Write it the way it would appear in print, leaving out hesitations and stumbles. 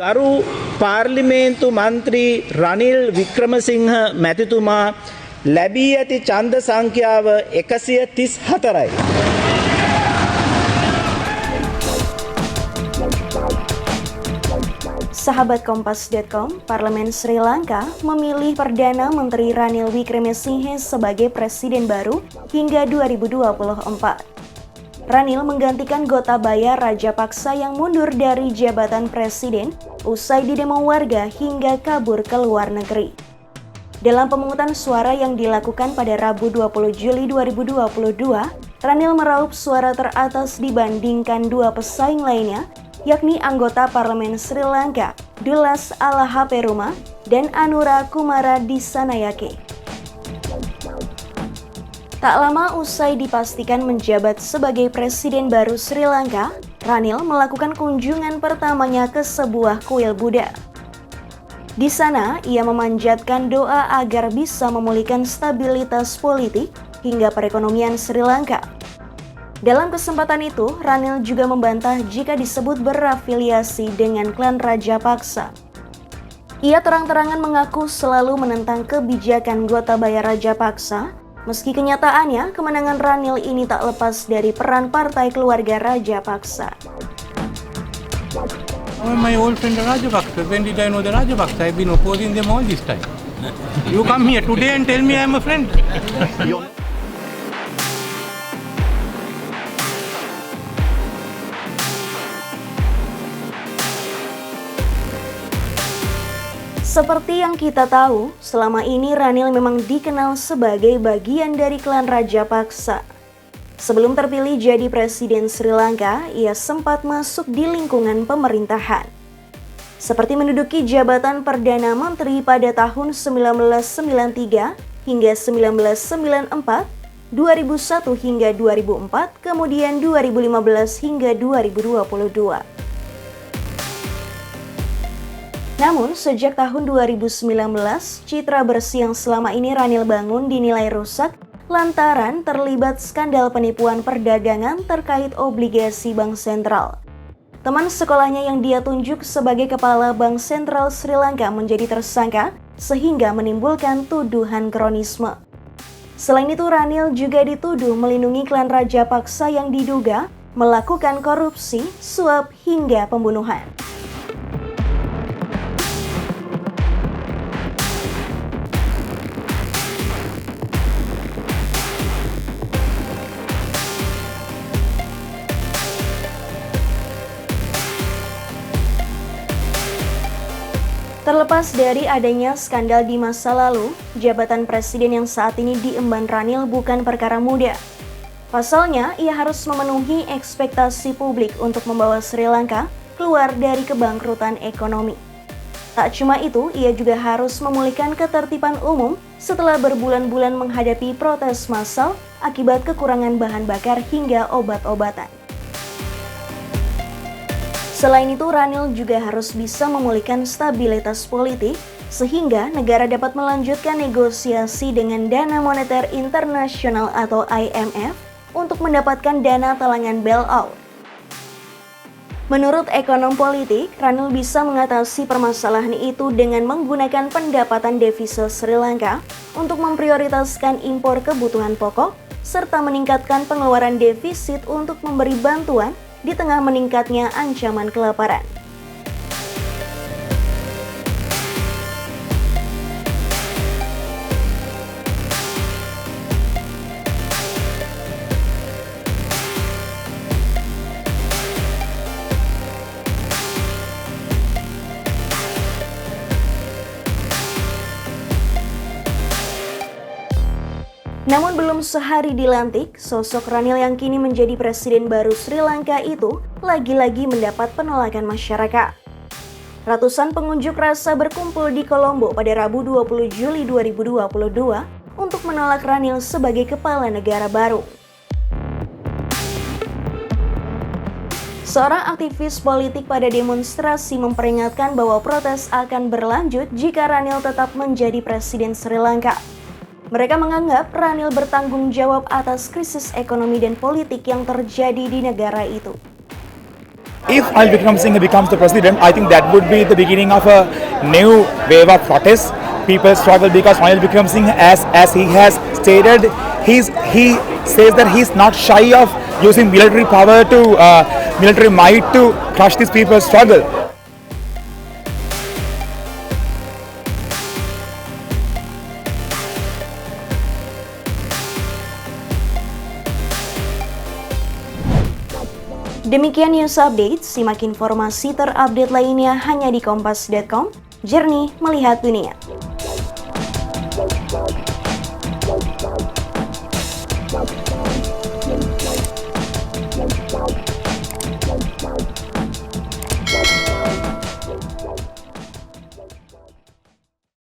ගරු පාර්ලිමේන්තු මන්ත්‍රී රනිල් වික්‍රමසිංහ මැතිතුමා ලැබී ඇති ඡන්ද සංඛ්‍යාව 134යි. Sahabat Kompas.com, Parlemen Sri Lanka memilih Perdana Menteri Ranil Wickremesinghe sebagai presiden baru hingga 2024. Ranil menggantikan Gotabaya Rajapaksa yang mundur dari jabatan presiden usai didemo warga hingga kabur ke luar negeri. Dalam pemungutan suara yang dilakukan pada Rabu 20 Juli 2022, Ranil meraup suara teratas dibandingkan dua pesaing lainnya, yakni anggota Parlemen Sri Lanka, Dulas Alahaperuma, dan Anura Kumara Disanayake. Tak lama usai dipastikan menjabat sebagai presiden baru Sri Lanka, Ranil melakukan kunjungan pertamanya ke sebuah kuil Buddha. Di sana, ia memanjatkan doa agar bisa memulihkan stabilitas politik hingga perekonomian Sri Lanka. Dalam kesempatan itu, Ranil juga membantah jika disebut berafiliasi dengan klan Rajapaksa. Ia terang-terangan mengaku selalu menentang kebijakan Gotabaya Rajapaksa, meski kenyataannya kemenangan Ranil ini tak lepas dari peran partai keluarga Rajapaksa. My old friend Rajapaksa, when did I know the Rajapaksa? I've been opposing them all this time. You come here today and tell me I'm a friend. Seperti yang kita tahu, selama ini Ranil memang dikenal sebagai bagian dari klan Rajapaksa. Sebelum terpilih jadi presiden Sri Lanka, ia sempat masuk di lingkungan pemerintahan. Seperti menduduki jabatan Perdana Menteri pada tahun 1993 hingga 1994, 2001 hingga 2004, kemudian 2015 hingga 2022. Namun, sejak tahun 2019, citra bersih yang selama ini Ranil bangun dinilai rusak lantaran terlibat skandal penipuan perdagangan terkait obligasi Bank Sentral. Teman sekolahnya yang dia tunjuk sebagai kepala Bank Sentral Sri Lanka menjadi tersangka sehingga menimbulkan tuduhan kronisme. Selain itu, Ranil juga dituduh melindungi klan Rajapaksa yang diduga melakukan korupsi, suap, hingga pembunuhan. Terlepas dari adanya skandal di masa lalu, jabatan presiden yang saat ini diemban Ranil bukan perkara mudah. Pasalnya, ia harus memenuhi ekspektasi publik untuk membawa Sri Lanka keluar dari kebangkrutan ekonomi. Tak cuma itu, ia juga harus memulihkan ketertiban umum setelah berbulan-bulan menghadapi protes massal akibat kekurangan bahan bakar hingga obat-obatan. Selain itu, Ranil juga harus bisa memulihkan stabilitas politik sehingga negara dapat melanjutkan negosiasi dengan Dana Moneter Internasional atau IMF untuk mendapatkan dana talangan bailout. Menurut ekonom politik, Ranil bisa mengatasi permasalahan itu dengan menggunakan pendapatan devisa Sri Lanka untuk memprioritaskan impor kebutuhan pokok serta meningkatkan pengeluaran defisit untuk memberi bantuan di tengah meningkatnya ancaman kelaparan. Namun belum sehari dilantik, sosok Ranil yang kini menjadi presiden baru Sri Lanka itu lagi-lagi mendapat penolakan masyarakat. Ratusan pengunjuk rasa berkumpul di Colombo pada Rabu 20 Juli 2022 untuk menolak Ranil sebagai kepala negara baru. Seorang aktivis politik pada demonstrasi memperingatkan bahwa protes akan berlanjut jika Ranil tetap menjadi presiden Sri Lanka. Mereka menganggap Ranil bertanggung jawab atas krisis ekonomi dan politik yang terjadi di negara itu. If Ranil Wickremesinghe becomes the president, I think that would be the beginning of a new wave of protest. People struggle because Ranil Wickremesinghe, as he has stated, he says that he's not shy of using military power to military might to crush these people's struggle. Demikian news update, simak informasi terupdate lainnya hanya di kompas.com, jernih melihat dunia.